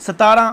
17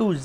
to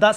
10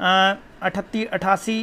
38 88